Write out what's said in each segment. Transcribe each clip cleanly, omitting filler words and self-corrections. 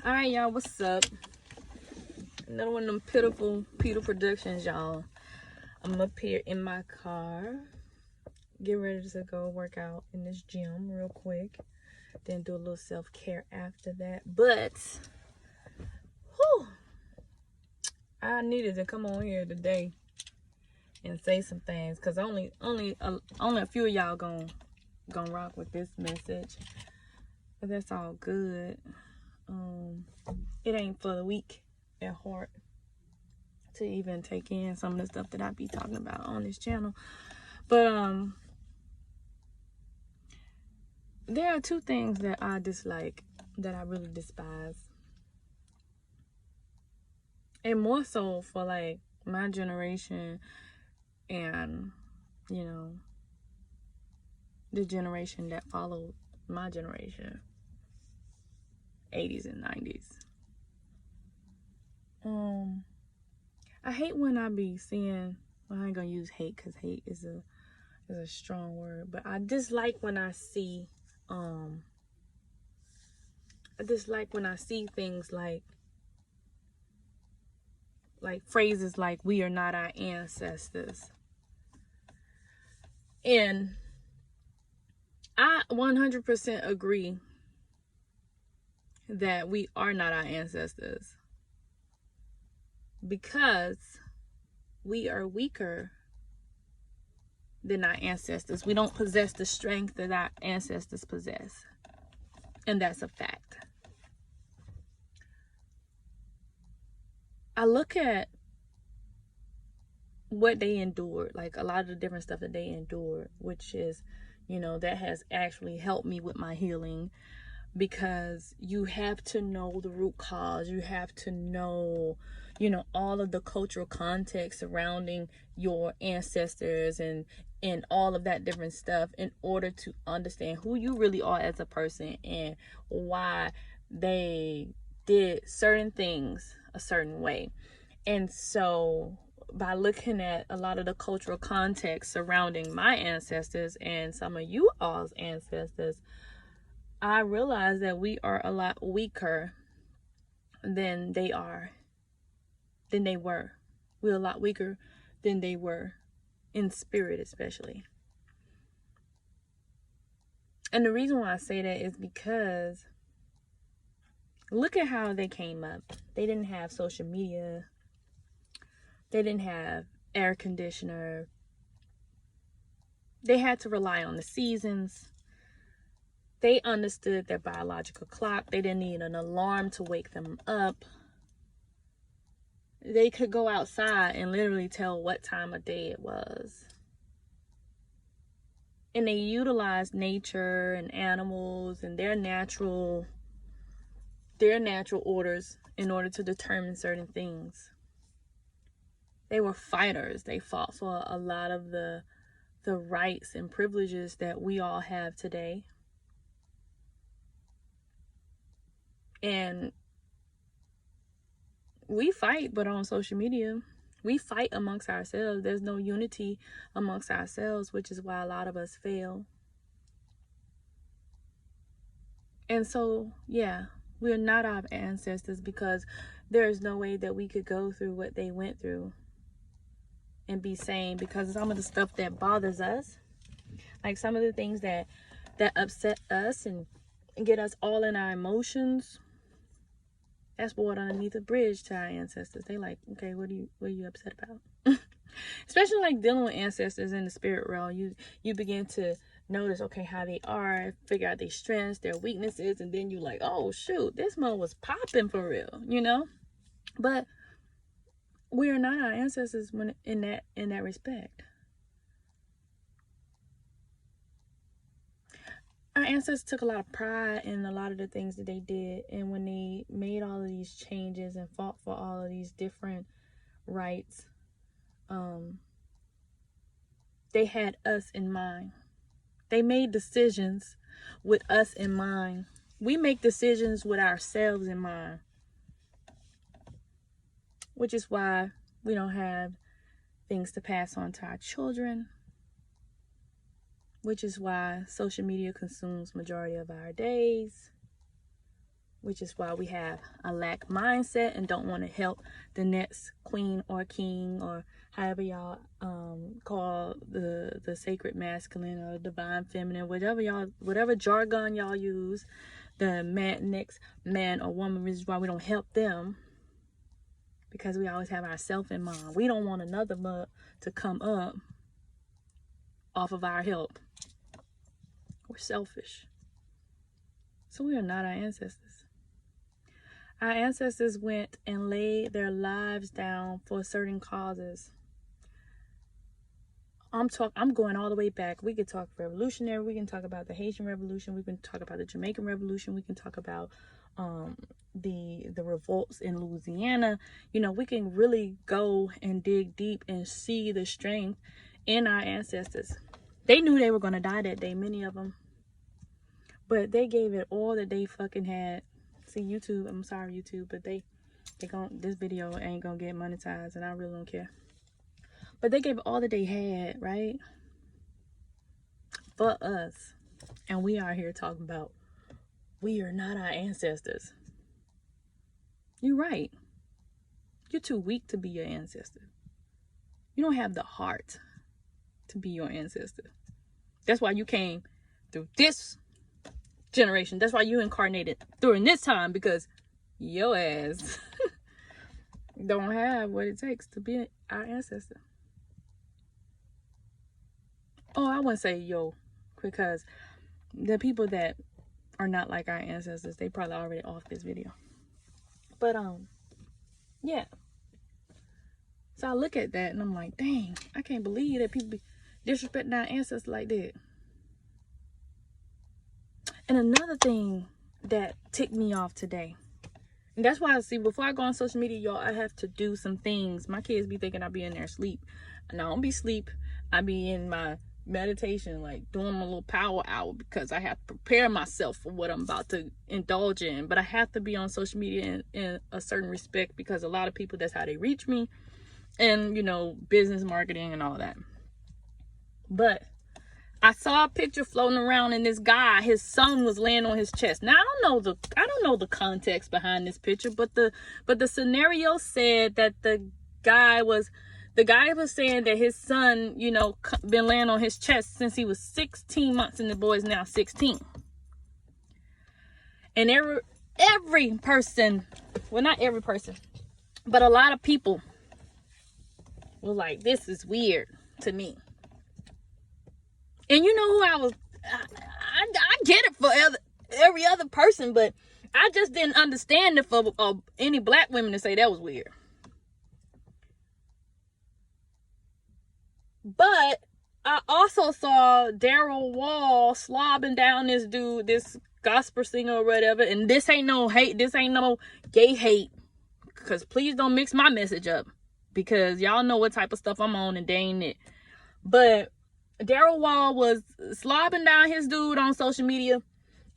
All right, y'all, what's up? Another one of them pitiful Peter productions, y'all. I'm up here in my car, get ready to go work out in this gym real quick, then do a little self-care after that. But whew, I needed to come on here today and say some things, because only a few of y'all gonna rock with this message, but that's all good. It ain't for the weak at heart to even take in some of the stuff that I be talking about on this channel. But there are two things that I dislike, that I really despise, and more so for like my generation and, you know, the generation that followed my generation, 80s and 90s. I hate when I be seeing, well, I ain't gonna use hate, because hate is a strong word, but I dislike when I see things like phrases like "we are not our ancestors," and I 100% agree that we are not our ancestors, because we are weaker than our ancestors. We don't possess the strength that our ancestors possess, and that's a fact. I look at what they endured, like a lot of the different stuff that they endured, which is, you know, that has actually helped me with my healing, because you have to know the root cause. You have to know, you know, all of the cultural context surrounding your ancestors and all of that different stuff, in order to understand who you really are as a person and why they did certain things a certain way. And so by looking at a lot of the cultural context surrounding my ancestors and some of you all's ancestors, I realize that we are a lot weaker than they were. We're a lot weaker than they were, in spirit especially. And the reason why I say that is because look at how they came up. They didn't have social media. They didn't have air conditioner. They had to rely on the seasons. They understood their biological clock. They didn't need an alarm to wake them up. They could go outside and literally tell what time of day it was. And they utilized nature and animals and their natural orders in order to determine certain things. They were fighters. They fought for a lot of the rights and privileges that we all have today. And we fight, but on social media, we fight amongst ourselves. There's no unity amongst ourselves, which is why a lot of us fail. And so, yeah, we're not our ancestors, because there is no way that we could go through what they went through and be sane, because some of the stuff that bothers us, like some of the things that upset us and get us all in our emotions, that's water underneath a bridge to our ancestors. They like, okay, what are you upset about? Especially like dealing with ancestors in the spirit realm, you begin to notice, okay, how they are, figure out their strengths, their weaknesses, and then you like, oh shoot, this one was popping for real, you know. But we are not our ancestors when in that respect. Our ancestors took a lot of pride in a lot of the things that they did, and when they made all of these changes and fought for all of these different rights, they had us in mind. They made decisions with us in mind. We make decisions with ourselves in mind, which is why we don't have things to pass on to our children, which is why social media consumes majority of our days, which is why we have a lack mindset and don't want to help the next queen or king, or however y'all call the sacred masculine or divine feminine, whatever jargon y'all use, the next man or woman. This is why we don't help them, because we always have ourselves in mind. We don't want another mug to come up off of our help. We're selfish. So we are not our ancestors. Our ancestors went and laid their lives down for certain causes. I'm going all the way back. We could talk revolutionary. We can talk about the Haitian Revolution. We can talk about the Jamaican Revolution. We can talk about the revolts in Louisiana. You know, we can really go and dig deep and see the strength in our ancestors. They knew they were going to die that day, many of them. But they gave it all that they fucking had. See, YouTube, I'm sorry, YouTube, but this video ain't gonna get monetized, and I really don't care. But they gave it all that they had, right? For us. And we are here talking about, we are not our ancestors. You're right. You're too weak to be your ancestor. You don't have the heart to be your ancestor. That's why you came through this generation. That's why you incarnated during this time, because your ass don't have what it takes to be our ancestor. Oh, I wouldn't say yo, because the people that are not like our ancestors, they probably already off this video. But yeah. So I look at that and I'm like, dang, I can't believe that people be disrespecting our ancestors like that. And another thing that ticked me off today, and that's why I see, before I go on social media, y'all, I have to do some things. My kids be thinking I be in there asleep, and I don't be asleep. I be in my meditation, like doing my little power hour, because I have to prepare myself for what I'm about to indulge in. But I have to be on social media in a certain respect, because a lot of people, that's how they reach me, and you know, business marketing and all that. But I saw a picture floating around, and this guy, his son was laying on his chest. Now I don't know the context behind this picture, but the scenario said that the guy was saying that his son, you know, been laying on his chest since he was 16 months, and the boy is now 16. And every person, well, not every person, but a lot of people were like, this is weird to me. And you know who I get it for every other person, but I just didn't understand it for any black women to say that was weird. But I also saw Daryl Wall slobbing down this dude, this gospel singer or whatever, and this ain't no hate, this ain't no gay hate, because please don't mix my message up, because y'all know what type of stuff I'm on, and they ain't it. But Daryl Wall was slobbing down his dude on social media,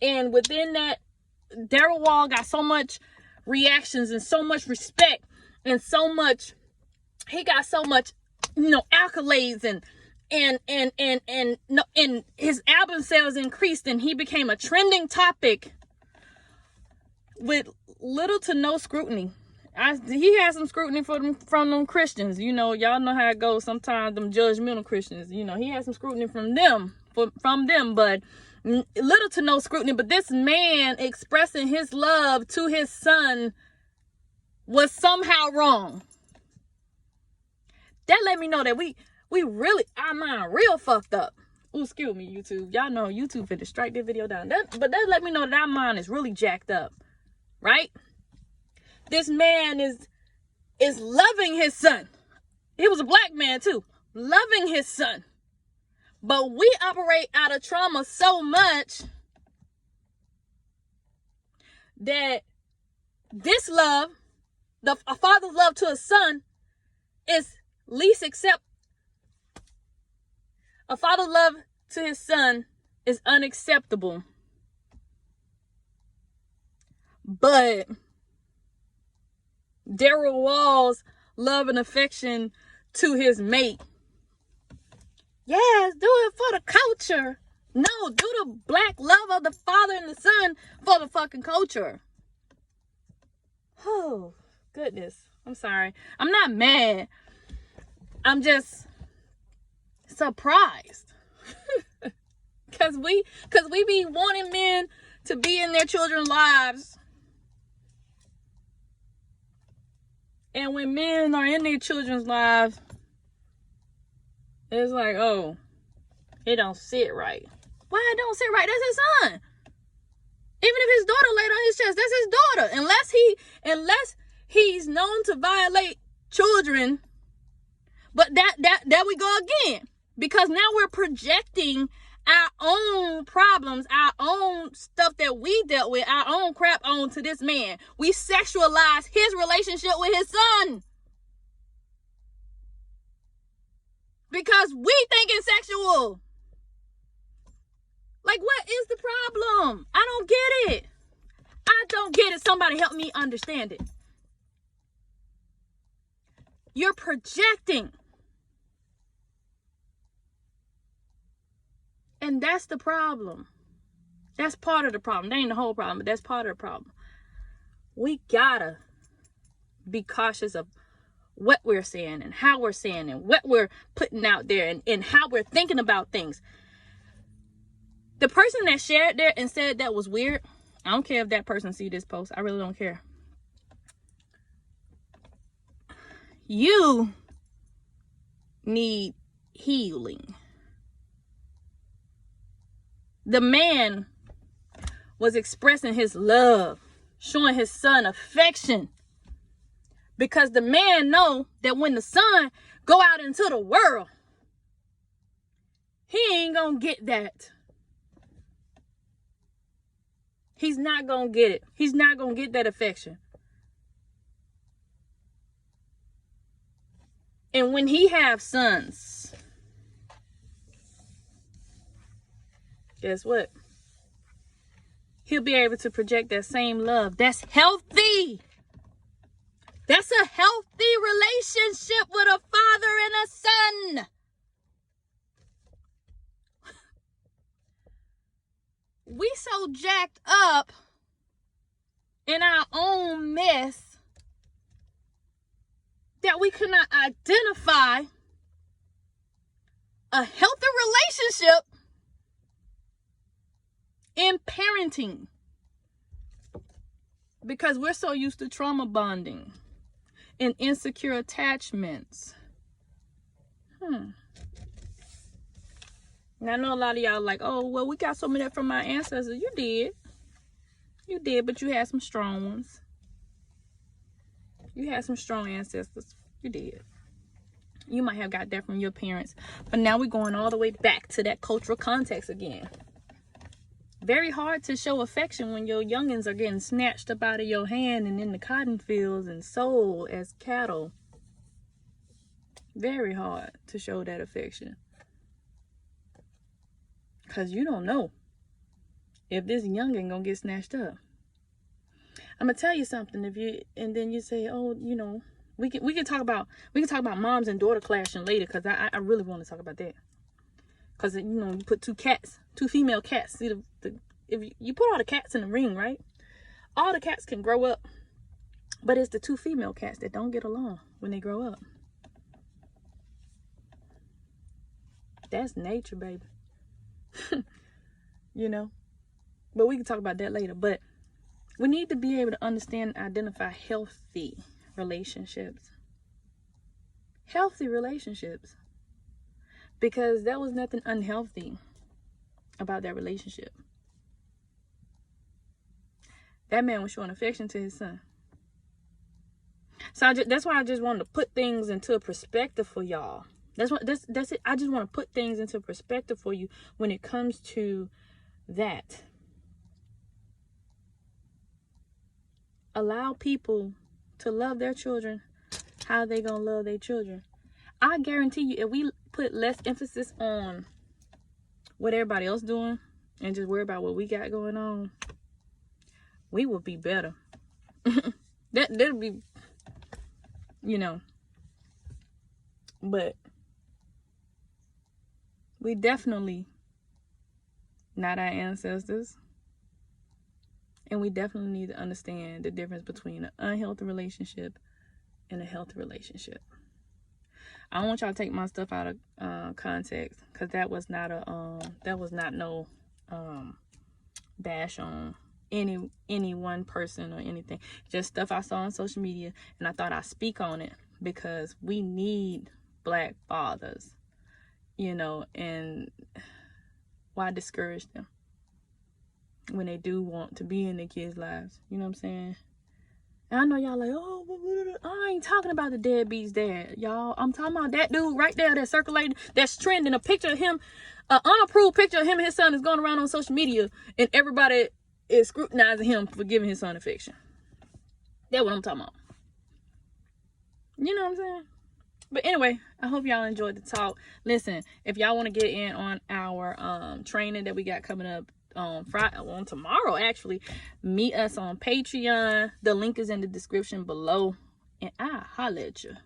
and within that, Daryl Wall got so much reactions and so much respect, and he got so much, you know, accolades, and his album sales increased, and he became a trending topic with little to no scrutiny. He had some scrutiny from them Christians. You know, y'all know how it goes sometimes, them judgmental Christians. You know, he had some scrutiny from them, but little to no scrutiny. But this man expressing his love to his son was somehow wrong. That let me know that we really, our mind real fucked up. Ooh, excuse me, YouTube. Y'all know YouTube finna strike this video down. But that let me know that our mind is really jacked up, right? This man is loving his son. He was a black man too, loving his son. But we operate out of trauma so much that this love, a father's love to a son, is least accept. A father's love to his son is unacceptable. But Daryl Wall's love and affection to his mate, yes, do it for the culture. No, do the black love of the father and the son for the fucking culture. Oh, goodness. I'm sorry. I'm not mad. I'm just surprised. Cause we be wanting men to be in their children's lives. And when men are in their children's lives, it's like, oh, it don't sit right. Why it don't sit right? That's his son. Even if his daughter laid on his chest, that's his daughter. Unless he's known to violate children. But that we go again. Because now we're projecting our own problems, our own stuff that we dealt with, our own crap onto this man. We sexualize his relationship with his son. Because we think it's sexual. Like, what is the problem? I don't get it. I don't get it. Somebody help me understand it. You're projecting. And that's the problem. That's part of the problem. That ain't the whole problem, but that's part of the problem. We gotta be cautious of what we're saying and how we're saying and what we're putting out there and how we're thinking about things. The person that shared that and said that was weird, I don't care if that person see this post. I really don't care. You need healing. The man was expressing his love, showing his son affection. Because the man know that when the son go out into the world, he ain't gonna get that. He's not gonna get it. He's not gonna get that affection. And when he have sons, guess what? He'll be able to project that same love. That's healthy. That's a healthy relationship with a father and a son. We so jacked up in our own mess that we cannot identify a healthy relationship in parenting. Because we're so used to trauma bonding and insecure attachments. And I know a lot of y'all like, oh, well, we got some of that from my ancestors. You did. You did, but you had some strong ones. You had some strong ancestors. You did. You might have got that from your parents. But now we're going all the way back to that cultural context again. Very hard to show affection when your youngins are getting snatched up out of your hand and in the cotton fields and sold as cattle. Very hard to show that affection. Because you don't know if this youngin gonna get snatched up. I'm gonna tell you something. And then you say, oh, you know, we can talk about moms and daughter clashing later, because I really want to talk about that. Because, you know, you put two female cats. See, if you put all the cats in the ring, right? All the cats can grow up. But it's the two female cats that don't get along when they grow up. That's nature, baby. You know? But we can talk about that later. But we need to be able to understand and identify healthy relationships. Healthy relationships. Because there was nothing unhealthy about that relationship. That man was showing affection to his son. So that's why I just wanted to put things into a perspective for y'all. That's it. I just want to put things into perspective for you when it comes to that. Allow people to love their children how they gonna love their children. I guarantee you, if we put less emphasis on what everybody else doing and just worry about what we got going on, we will be better. That'll be, you know. But we definitely not our ancestors. And we definitely need to understand the difference between an unhealthy relationship and a healthy relationship. I don't want y'all to take my stuff out of context, because that was not no bash on any one person or anything. Just stuff I saw on social media, and I thought I'd speak on it because we need Black fathers, you know. And why discourage them when they do want to be in their kids' lives? You know what I'm saying? And I know y'all like, oh, I ain't talking about the deadbeat's dad, y'all. I'm talking about that dude right there that's circulating, that's trending. A picture of him, an unapproved picture of him and his son is going around on social media, and everybody is scrutinizing him for giving his son affection. That's what I'm talking about. You know what I'm saying? But anyway, I hope y'all enjoyed the talk. Listen, if y'all want to get in on our training that we got coming up on tomorrow, actually, meet us on Patreon. The link is in the description below, and I'll holler at you.